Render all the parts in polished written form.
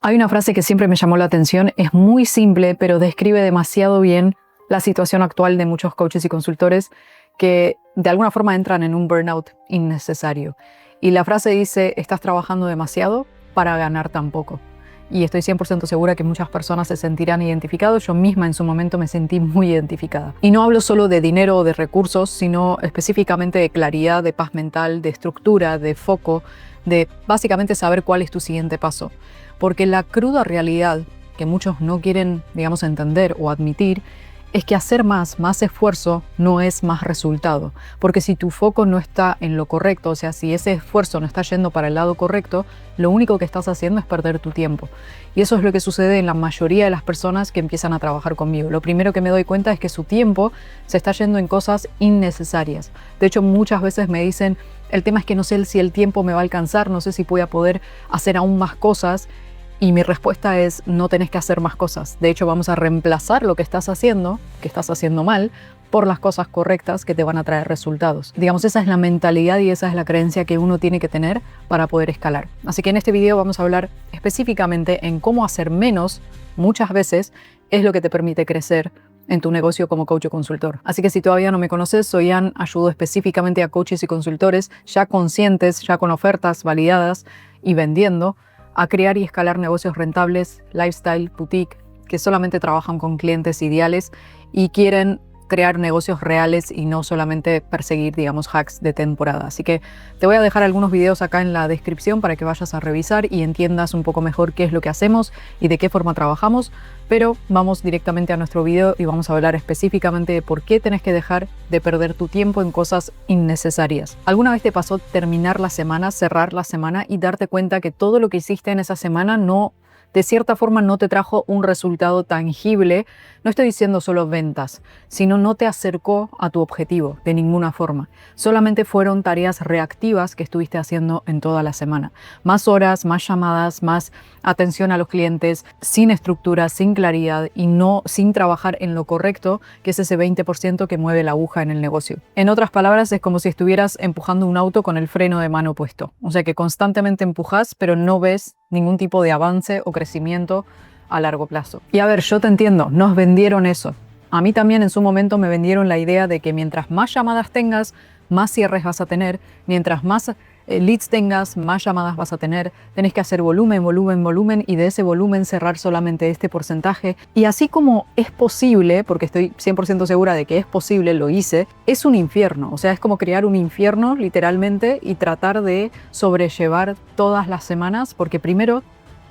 Hay una frase que siempre me llamó la atención, es muy simple, pero describe demasiado bien la situación actual de muchos coaches y consultores que de alguna forma entran en un burnout innecesario. Y la frase dice, estás trabajando demasiado para ganar tan poco. Y estoy 100% segura que muchas personas se sentirán identificados. Yo misma en su momento me sentí muy identificada. Y no hablo solo de dinero o de recursos, sino específicamente de claridad, de paz mental, de estructura, de foco, de básicamente saber cuál es tu siguiente paso. Porque la cruda realidad que muchos no quieren, entender o admitir, es que hacer más esfuerzo no es más resultado. Porque si tu foco no está en lo correcto, o sea, si ese esfuerzo no está yendo para el lado correcto, lo único que estás haciendo es perder tu tiempo. Y eso es lo que sucede en la mayoría de las personas que empiezan a trabajar conmigo. Lo primero que me doy cuenta es que su tiempo se está yendo en cosas innecesarias. De hecho, muchas veces me dicen, el tema es que no sé si el tiempo me va a alcanzar, no sé si voy a poder hacer aún más cosas. Y mi respuesta es, no tenés que hacer más cosas. De hecho, vamos a reemplazar lo que estás haciendo mal, por las cosas correctas que te van a traer resultados. Esa es la mentalidad y esa es la creencia que uno tiene que tener para poder escalar. Así que en este video vamos a hablar específicamente en cómo hacer menos, muchas veces, es lo que te permite crecer en tu negocio como coach o consultor. Así que si todavía no me conoces, soy Ann, ayudo específicamente a coaches y consultores ya conscientes, ya con ofertas validadas y vendiendo, a crear y escalar negocios rentables, lifestyle, boutique, que solamente trabajan con clientes ideales y quieren crear negocios reales y no solamente perseguir, hacks de temporada. Así que te voy a dejar algunos videos acá en la descripción para que vayas a revisar y entiendas un poco mejor qué es lo que hacemos y de qué forma trabajamos. Pero vamos directamente a nuestro video y vamos a hablar específicamente de por qué tenés que dejar de perder tu tiempo en cosas innecesarias. ¿Alguna vez te pasó terminar la semana, cerrar la semana y darte cuenta que todo lo que hiciste en esa semana de cierta forma no te trajo un resultado tangible? No estoy diciendo solo ventas, sino no te acercó a tu objetivo de ninguna forma. Solamente fueron tareas reactivas que estuviste haciendo en toda la semana. Más horas, más llamadas, más atención a los clientes, sin estructura, sin claridad y sin trabajar en lo correcto, que es ese 20% que mueve la aguja en el negocio. En otras palabras, es como si estuvieras empujando un auto con el freno de mano puesto. O sea que constantemente empujas, pero no ves ningún tipo de avance o crecimiento a largo plazo. Y a ver, yo te entiendo, nos vendieron eso. A mí también en su momento me vendieron la idea de que mientras más llamadas tengas, más cierres vas a tener, mientras más leads tengas, más llamadas vas a tener, tenés que hacer volumen y de ese volumen cerrar solamente este porcentaje. Y así como es posible, porque estoy 100% segura de que es posible, lo hice, es un infierno. O sea, es como crear un infierno literalmente y tratar de sobrellevar todas las semanas, porque primero,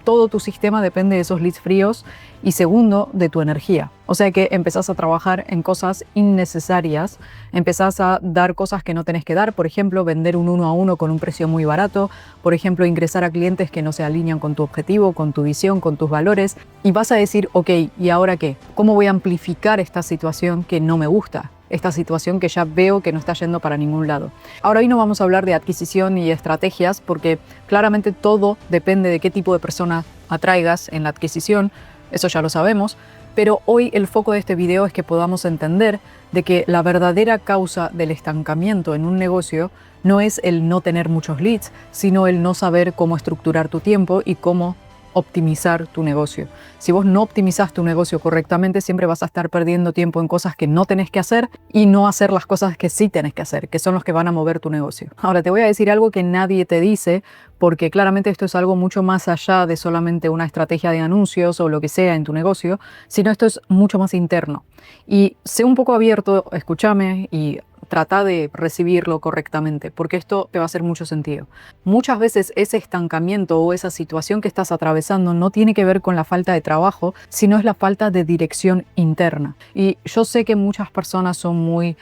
todo tu sistema depende de esos leads fríos y segundo, de tu energía. O sea que empezás a trabajar en cosas innecesarias, empezás a dar cosas que no tenés que dar, por ejemplo, vender un 1 a 1 con un precio muy barato, por ejemplo, ingresar a clientes que no se alinean con tu objetivo, con tu visión, con tus valores, y vas a decir, ok, ¿y ahora qué? ¿Cómo voy a amplificar esta situación que no me gusta? Esta situación que ya veo que no está yendo para ningún lado. Ahora hoy no vamos a hablar de adquisición y estrategias porque claramente todo depende de qué tipo de persona atraigas en la adquisición, eso ya lo sabemos, pero hoy el foco de este video es que podamos entender de que la verdadera causa del estancamiento en un negocio no es el no tener muchos leads, sino el no saber cómo estructurar tu tiempo y cómo optimizar tu negocio. Si vos no optimizás tu negocio correctamente, siempre vas a estar perdiendo tiempo en cosas que no tenés que hacer y no hacer las cosas que sí tenés que hacer, que son los que van a mover tu negocio. Ahora, te voy a decir algo que nadie te dice, porque claramente esto es algo mucho más allá de solamente una estrategia de anuncios o lo que sea en tu negocio, sino esto es mucho más interno. Y sé un poco abierto, escúchame y trata de recibirlo correctamente, porque esto te va a hacer mucho sentido. Muchas veces ese estancamiento o esa situación que estás atravesando no tiene que ver con la falta de trabajo, sino es la falta de dirección interna. Y yo sé que muchas personas son muy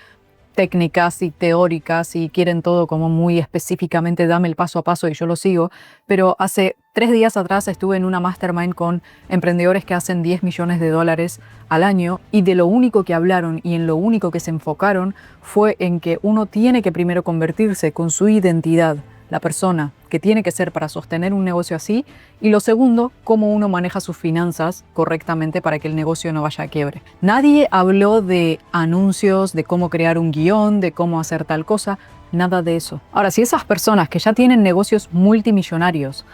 técnicas y teóricas y quieren todo como muy específicamente, dame el paso a paso y yo lo sigo, pero hace 3 días atrás estuve en una mastermind con emprendedores que hacen $10 millones al año y de lo único que hablaron y en lo único que se enfocaron fue en que uno tiene que primero convertirse con su identidad, la persona que tiene que ser para sostener un negocio así, y lo segundo, cómo uno maneja sus finanzas correctamente para que el negocio no vaya a quiebre. Nadie habló de anuncios, de cómo crear un guión, de cómo hacer tal cosa, nada de eso. Ahora, si esas personas que ya tienen negocios multimillonarios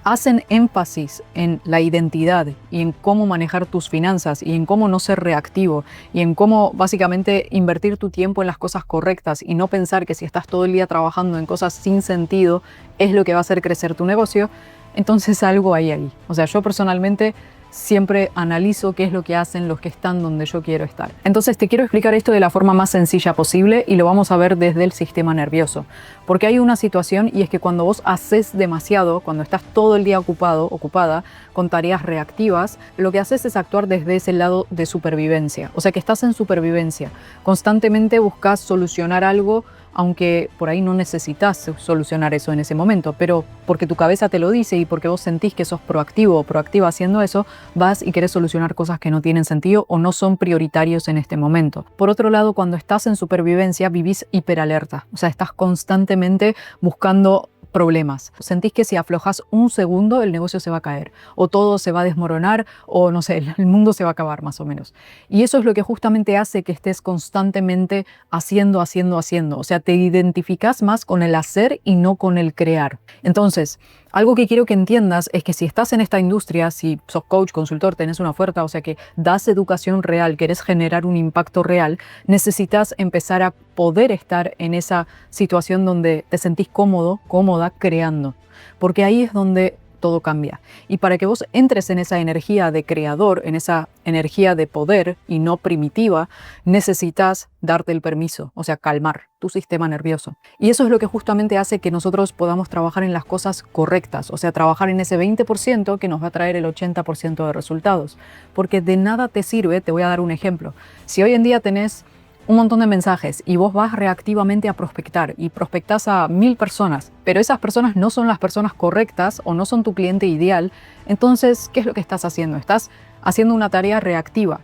hacen énfasis en la identidad y en cómo manejar tus finanzas y en cómo no ser reactivo y en cómo básicamente invertir tu tiempo en las cosas correctas y no pensar que si estás todo el día trabajando en cosas sin sentido es lo que va a hacer crecer tu negocio, entonces algo hay ahí. O sea, yo personalmente siempre analizo qué es lo que hacen los que están donde yo quiero estar. Entonces te quiero explicar esto de la forma más sencilla posible y lo vamos a ver desde el sistema nervioso. Porque hay una situación y es que cuando vos haces demasiado, cuando estás todo el día ocupada con tareas reactivas, lo que haces es actuar desde ese lado de supervivencia. O sea que estás en supervivencia. Constantemente buscas solucionar algo, aunque por ahí no necesitas solucionar eso en ese momento, pero porque tu cabeza te lo dice y porque vos sentís que sos proactivo o proactiva haciendo eso, vas y querés solucionar cosas que no tienen sentido o no son prioritarios en este momento. Por otro lado, cuando estás en supervivencia, vivís hiperalerta, o sea, estás constantemente buscando problemas. Sentís que si aflojas un segundo el negocio se va a caer o todo se va a desmoronar o no sé, el mundo se va a acabar más o menos. Y eso es lo que justamente hace que estés constantemente haciendo. O sea, te identificas más con el hacer y no con el crear. Entonces, algo que quiero que entiendas es que si estás en esta industria, si sos coach, consultor, tenés una oferta, o sea que das educación real, querés generar un impacto real, necesitas empezar a poder estar en esa situación donde te sentís cómodo, cómoda, creando. Porque ahí es donde todo cambia. Y para que vos entres en esa energía de creador, en esa energía de poder y no primitiva, necesitas darte el permiso, o sea, calmar tu sistema nervioso. Y eso es lo que justamente hace que nosotros podamos trabajar en las cosas correctas, o sea, trabajar en ese 20% que nos va a traer el 80% de resultados. Porque de nada te sirve, te voy a dar un ejemplo. Si hoy en día tenés un montón de mensajes y vos vas reactivamente a prospectar y prospectás a 1000 personas, pero esas personas no son las personas correctas o no son tu cliente ideal, entonces, ¿qué es lo que estás haciendo? Estás haciendo una tarea reactiva.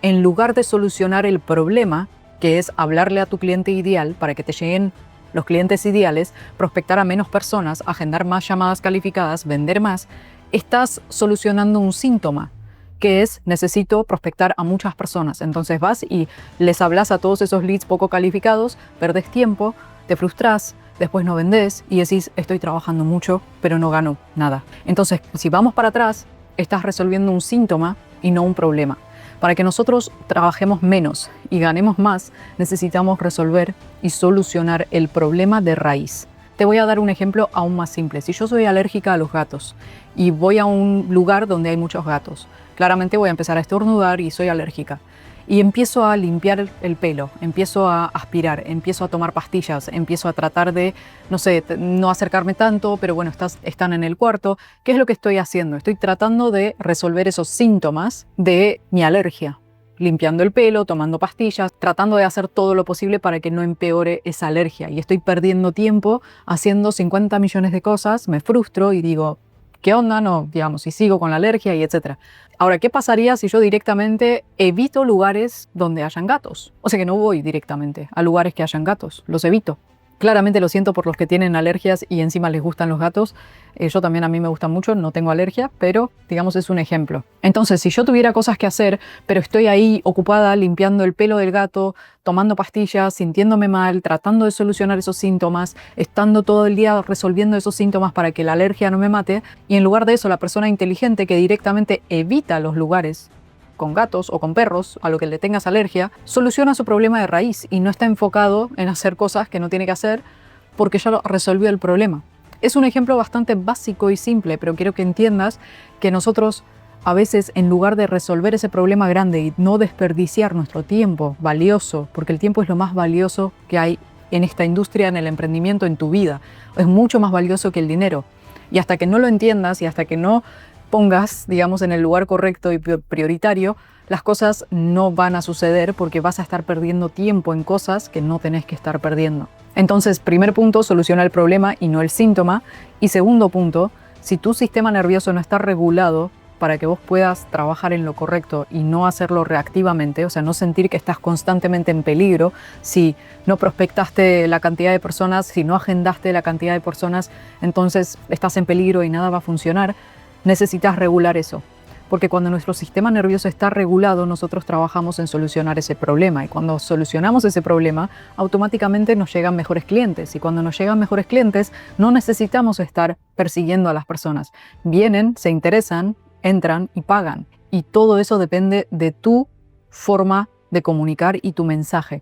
En lugar de solucionar el problema, que es hablarle a tu cliente ideal para que te lleguen los clientes ideales, prospectar a menos personas, agendar más llamadas calificadas, vender más, estás solucionando un síntoma, que es necesito prospectar a muchas personas. Entonces vas y les hablas a todos esos leads poco calificados, perdés tiempo, te frustras, después no vendés y decís estoy trabajando mucho pero no gano nada. Entonces si vamos para atrás, estás resolviendo un síntoma y no un problema. Para que nosotros trabajemos menos y ganemos más, necesitamos resolver y solucionar el problema de raíz. Te voy a dar un ejemplo aún más simple. Si yo soy alérgica a los gatos y voy a un lugar donde hay muchos gatos, claramente voy a empezar a estornudar y soy alérgica. Y empiezo a limpiar el pelo, empiezo a aspirar, empiezo a tomar pastillas, empiezo a tratar de, no sé, no acercarme tanto, pero bueno, están en el cuarto. ¿Qué es lo que estoy haciendo? Estoy tratando de resolver esos síntomas de mi alergia. Limpiando el pelo, tomando pastillas, tratando de hacer todo lo posible para que no empeore esa alergia. Y estoy perdiendo tiempo haciendo 50 millones de cosas, me frustro y digo, ¿qué onda? No, digamos, y sigo con la alergia y etcétera. Ahora, ¿qué pasaría si yo directamente evito lugares donde hayan gatos? O sea que no voy directamente a lugares que hayan gatos, los evito. Claramente lo siento por los que tienen alergias y encima les gustan los gatos. Yo también, a mí me gustan mucho, no tengo alergia, pero digamos es un ejemplo. Entonces, si yo tuviera cosas que hacer, pero estoy ahí ocupada limpiando el pelo del gato, tomando pastillas, sintiéndome mal, tratando de solucionar esos síntomas, estando todo el día resolviendo esos síntomas para que la alergia no me mate, y en lugar de eso la persona inteligente que directamente evita los lugares con gatos o con perros, a lo que le tengas alergia, soluciona su problema de raíz y no está enfocado en hacer cosas que no tiene que hacer porque ya resolvió el problema. Es un ejemplo bastante básico y simple, pero quiero que entiendas que nosotros a veces, en lugar de resolver ese problema grande y no desperdiciar nuestro tiempo valioso, porque el tiempo es lo más valioso que hay en esta industria, en el emprendimiento, en tu vida, es mucho más valioso que el dinero. Y hasta que no lo entiendas y hasta que no pongas, digamos, en el lugar correcto y prioritario, las cosas no van a suceder porque vas a estar perdiendo tiempo en cosas que no tenés que estar perdiendo. Entonces, primer punto, soluciona el problema y no el síntoma. Y segundo punto, si tu sistema nervioso no está regulado para que vos puedas trabajar en lo correcto y no hacerlo reactivamente, o sea, no sentir que estás constantemente en peligro, si no prospectaste la cantidad de personas, si no agendaste la cantidad de personas, entonces estás en peligro y nada va a funcionar. Necesitas regular eso. Porque cuando nuestro sistema nervioso está regulado, nosotros trabajamos en solucionar ese problema. Y cuando solucionamos ese problema, automáticamente nos llegan mejores clientes. Y cuando nos llegan mejores clientes, no necesitamos estar persiguiendo a las personas. Vienen, se interesan, entran y pagan. Y todo eso depende de tu forma de comunicar y tu mensaje.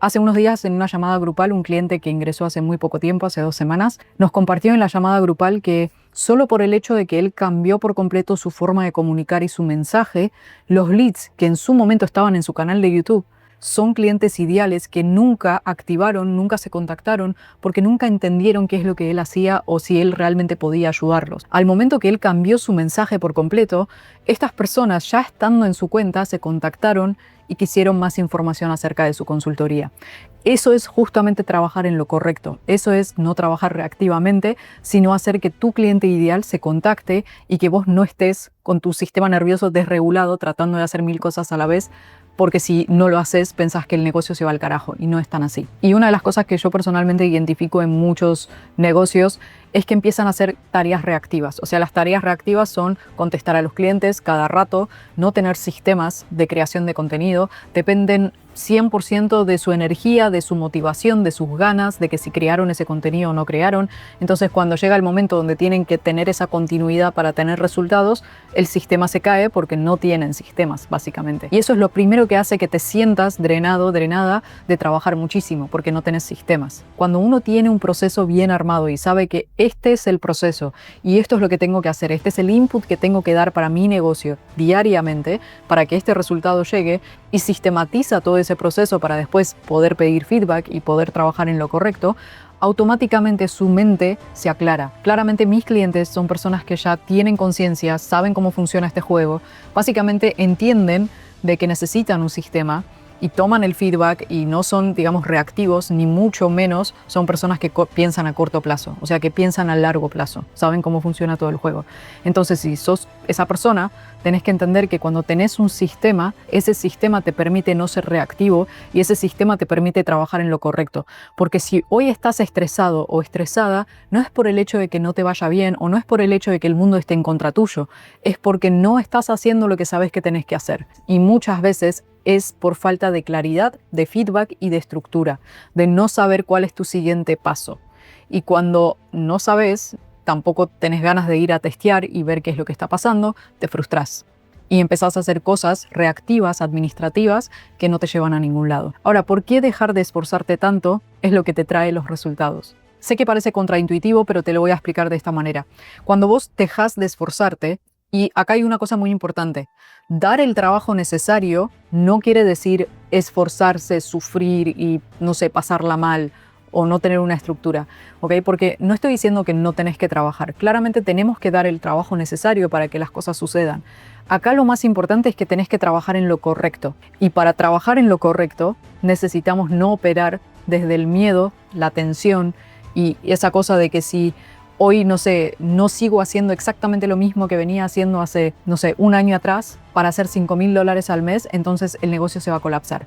Hace unos días, en una llamada grupal, un cliente que ingresó hace muy poco tiempo, hace 2 semanas, nos compartió en la llamada grupal que solo por el hecho de que él cambió por completo su forma de comunicar y su mensaje, los leads que en su momento estaban en su canal de YouTube son clientes ideales que nunca activaron, nunca se contactaron, porque nunca entendieron qué es lo que él hacía o si él realmente podía ayudarlos. Al momento que él cambió su mensaje por completo, estas personas, ya estando en su cuenta, se contactaron y quisieron más información acerca de su consultoría. Eso es justamente trabajar en lo correcto. Eso es no trabajar reactivamente, sino hacer que tu cliente ideal se contacte y que vos no estés con tu sistema nervioso desregulado tratando de hacer 1000 cosas a la vez, porque si no lo haces, pensás que el negocio se va al carajo, y no es tan así. Y una de las cosas que yo personalmente identifico en muchos negocios es que empiezan a hacer tareas reactivas. O sea, las tareas reactivas son contestar a los clientes cada rato, no tener sistemas de creación de contenido, dependen 100% de su energía, de su motivación, de sus ganas, de que si crearon ese contenido o no crearon. Entonces, cuando llega el momento donde tienen que tener esa continuidad para tener resultados, el sistema se cae porque no tienen sistemas, básicamente. Y eso es lo primero que hace que te sientas drenado, drenada de trabajar muchísimo, porque no tenés sistemas. Cuando uno tiene un proceso bien armado y sabe que este es el proceso y esto es lo que tengo que hacer, este es el input que tengo que dar para mi negocio diariamente para que este resultado llegue, y sistematiza todo ese proceso para después poder pedir feedback y poder trabajar en lo correcto, automáticamente su mente se aclara. Claramente mis clientes son personas que ya tienen conciencia, saben cómo funciona este juego, básicamente entienden de que necesitan un sistema y toman el feedback y no son, digamos, reactivos, ni mucho menos son personas que piensan a corto plazo, o sea, que piensan a largo plazo, saben cómo funciona todo el juego. Entonces, si sos esa persona, tenés que entender que cuando tenés un sistema, ese sistema te permite no ser reactivo y ese sistema te permite trabajar en lo correcto. Porque si hoy estás estresado o estresada, no es por el hecho de que no te vaya bien o no es por el hecho de que el mundo esté en contra tuyo, es porque no estás haciendo lo que sabes que tenés que hacer. Y muchas veces es por falta de claridad, de feedback y de estructura, de no saber cuál es tu siguiente paso. Y cuando no sabes, tampoco tenés ganas de ir a testear y ver qué es lo que está pasando, te frustras y empezás a hacer cosas reactivas, administrativas, que no te llevan a ningún lado. Ahora, ¿por qué dejar de esforzarte tanto es lo que te trae los resultados? Sé que parece contraintuitivo, pero te lo voy a explicar de esta manera. Cuando vos dejás de esforzarte, y acá hay una cosa muy importante, dar el trabajo necesario no quiere decir esforzarse, sufrir y, no sé, pasarla mal o no tener una estructura, ¿ok? Porque no estoy diciendo que no tenés que trabajar. Claramente tenemos que dar el trabajo necesario para que las cosas sucedan. Acá lo más importante es que tenés que trabajar en lo correcto. Y para trabajar en lo correcto necesitamos no operar desde el miedo, la tensión y esa cosa de que si hoy, no sé, no sigo haciendo exactamente lo mismo que venía haciendo hace, no sé, un año atrás para hacer $5.000 al mes, entonces el negocio se va a colapsar.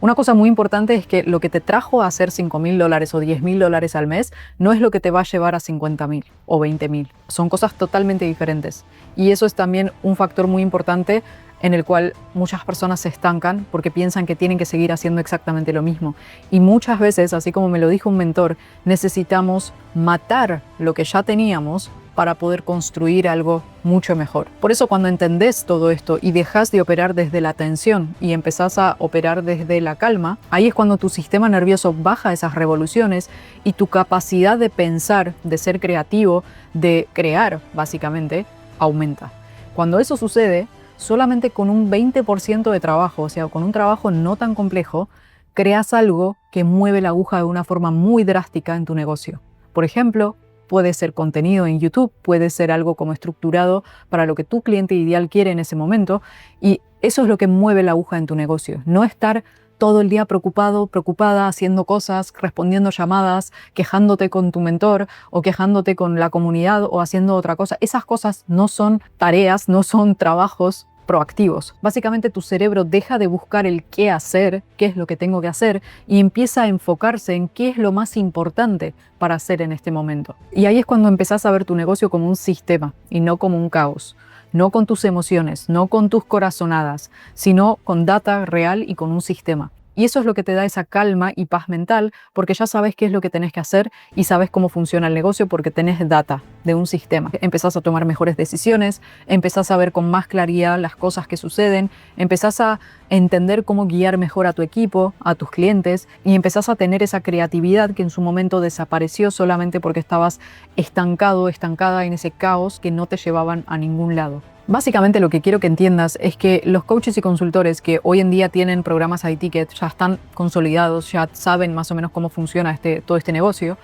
Una cosa muy importante es que lo que te trajo a hacer $5.000 o $10.000 al mes no es lo que te va a llevar a 50.000 o 20.000. Son cosas totalmente diferentes. Y eso es también un factor muy importante en el cual muchas personas se estancan porque piensan que tienen que seguir haciendo exactamente lo mismo. Y muchas veces, así como me lo dijo un mentor, necesitamos matar lo que ya teníamos para poder construir algo mucho mejor. Por eso cuando entendés todo esto y dejas de operar desde la tensión y empezás a operar desde la calma, ahí es cuando tu sistema nervioso baja esas revoluciones y tu capacidad de pensar, de ser creativo, de crear, básicamente, aumenta. Cuando eso sucede, solamente con un 20% de trabajo, o sea, con un trabajo no tan complejo, creas algo que mueve la aguja de una forma muy drástica en tu negocio. Por ejemplo, puede ser contenido en YouTube, puede ser algo como estructurado para lo que tu cliente ideal quiere en ese momento, y eso es lo que mueve la aguja en tu negocio. No estar todo el día preocupado, preocupada, haciendo cosas, respondiendo llamadas, quejándote con tu mentor o quejándote con la comunidad o haciendo otra cosa. Esas cosas no son tareas, no son trabajos proactivos. Básicamente tu cerebro deja de buscar el qué hacer, qué es lo que tengo que hacer, y empieza a enfocarse en qué es lo más importante para hacer en este momento. Y ahí es cuando empezás a ver tu negocio como un sistema y no como un caos. no con tus emociones, no con tus corazonadas, sino con data real y con un sistema. Y eso es lo que te da esa calma y paz mental, porque ya sabes qué es lo que tenés que hacer y sabes cómo funciona el negocio porque tenés data de un sistema. Empezás a tomar mejores decisiones, empezás a ver con más claridad las cosas que suceden, empezás a entender cómo guiar mejor a tu equipo, a tus clientes, y empezás a tener esa creatividad que en su momento desapareció solamente porque estabas estancado, estancada en ese caos que no te llevaban a ningún lado. Básicamente lo que quiero que entiendas es que los coaches y consultores que hoy en día tienen programas iTicket, ya están consolidados, ya saben más o menos cómo funciona todo este negocio.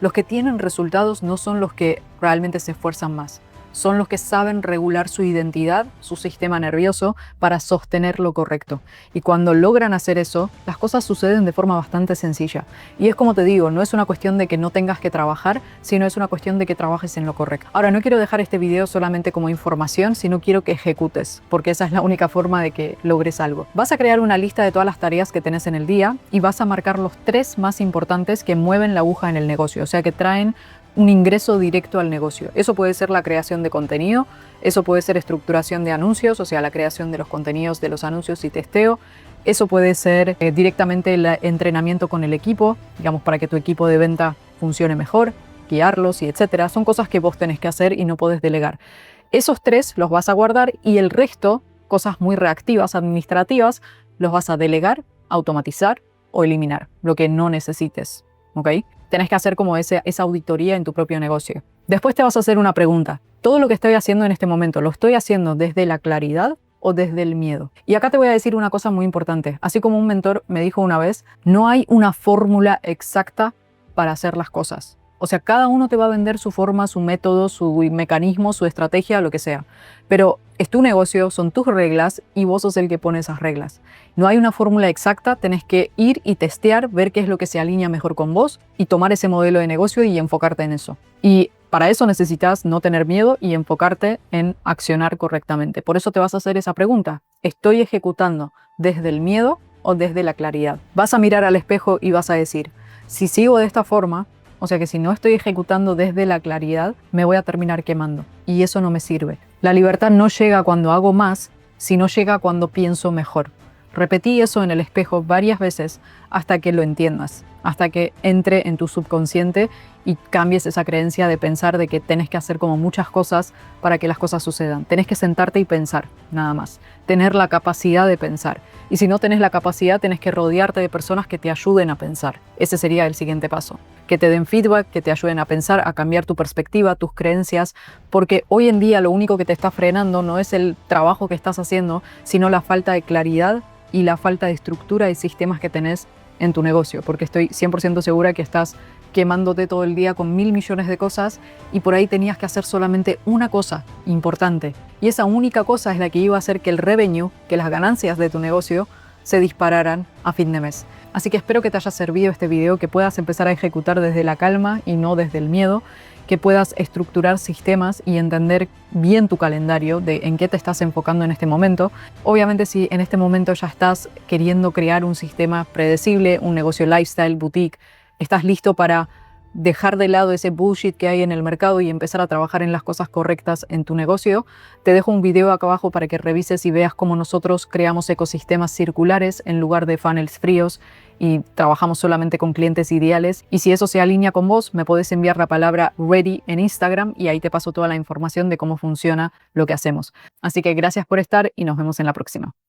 Los que tienen resultados no son los que realmente se esfuerzan más. Son los que saben regular su identidad, su sistema nervioso, para sostener lo correcto. Y cuando logran hacer eso, las cosas suceden de forma bastante sencilla. Y es como te digo, no es una cuestión de que no tengas que trabajar, sino es una cuestión de que trabajes en lo correcto. Ahora, no quiero dejar este video solamente como información, sino quiero que ejecutes, porque esa es la única forma de que logres algo. Vas a crear una lista de todas las tareas que tenés en el día y vas a marcar los 3 más importantes que mueven la aguja en el negocio, o sea, que traen un ingreso directo al negocio. Eso puede ser la creación de contenido, eso puede ser estructuración de anuncios, o sea, la creación de los contenidos de los anuncios y testeo. Eso puede ser directamente el entrenamiento con el equipo, digamos, para que tu equipo de venta funcione mejor, guiarlos y etcétera. Son cosas que vos tenés que hacer y no podés delegar. Esos 3 los vas a guardar y el resto, cosas muy reactivas, administrativas, los vas a delegar, automatizar o eliminar, lo que no necesites, ¿ok? Tenés que hacer como esa auditoría en tu propio negocio. Después te vas a hacer una pregunta. ¿Todo lo que estoy haciendo en este momento lo estoy haciendo desde la claridad o desde el miedo? Y acá te voy a decir una cosa muy importante. Así como un mentor me dijo una vez, no hay una fórmula exacta para hacer las cosas. O sea, cada uno te va a vender su forma, su método, su mecanismo, su estrategia, lo que sea. Pero es tu negocio, son tus reglas y vos sos el que pone esas reglas. No hay una fórmula exacta, tenés que ir y testear, ver qué es lo que se alinea mejor con vos y tomar ese modelo de negocio y enfocarte en eso. Y para eso necesitas no tener miedo y enfocarte en accionar correctamente. Por eso te vas a hacer esa pregunta. ¿Estoy ejecutando desde el miedo o desde la claridad? Vas a mirar al espejo y vas a decir, si sigo de esta forma, o sea que si no estoy ejecutando desde la claridad, me voy a terminar quemando. Y eso no me sirve. La libertad no llega cuando hago más, sino llega cuando pienso mejor. Repetí eso en el espejo varias veces hasta que lo entiendas, hasta que entre en tu subconsciente y cambies esa creencia de pensar de que tenés que hacer como muchas cosas para que las cosas sucedan. Tenés que sentarte y pensar, nada más. Tener la capacidad de pensar. Y si no tenés la capacidad, tenés que rodearte de personas que te ayuden a pensar. Ese sería el siguiente paso. Que te den feedback, que te ayuden a pensar, a cambiar tu perspectiva, tus creencias, porque hoy en día lo único que te está frenando no es el trabajo que estás haciendo, sino la falta de claridad y la falta de estructura y sistemas que tenés en tu negocio, porque estoy 100% segura que estás quemándote todo el día con 1000 millones de cosas y por ahí tenías que hacer solamente una cosa importante. Y esa única cosa es la que iba a hacer que el revenue, que las ganancias de tu negocio se dispararan a fin de mes. Así que espero que te haya servido este video, que puedas empezar a ejecutar desde la calma y no desde el miedo, que puedas estructurar sistemas y entender bien tu calendario de en qué te estás enfocando en este momento. Obviamente, si en este momento ya estás queriendo crear un sistema predecible, un negocio lifestyle, boutique, estás listo para dejar de lado ese bullshit que hay en el mercado y empezar a trabajar en las cosas correctas en tu negocio, te dejo un video acá abajo para que revises y veas cómo nosotros creamos ecosistemas circulares en lugar de funnels fríos y trabajamos solamente con clientes ideales. Y si eso se alinea con vos, me podés enviar la palabra ready en Instagram y ahí te paso toda la información de cómo funciona lo que hacemos. Así que gracias por estar y nos vemos en la próxima.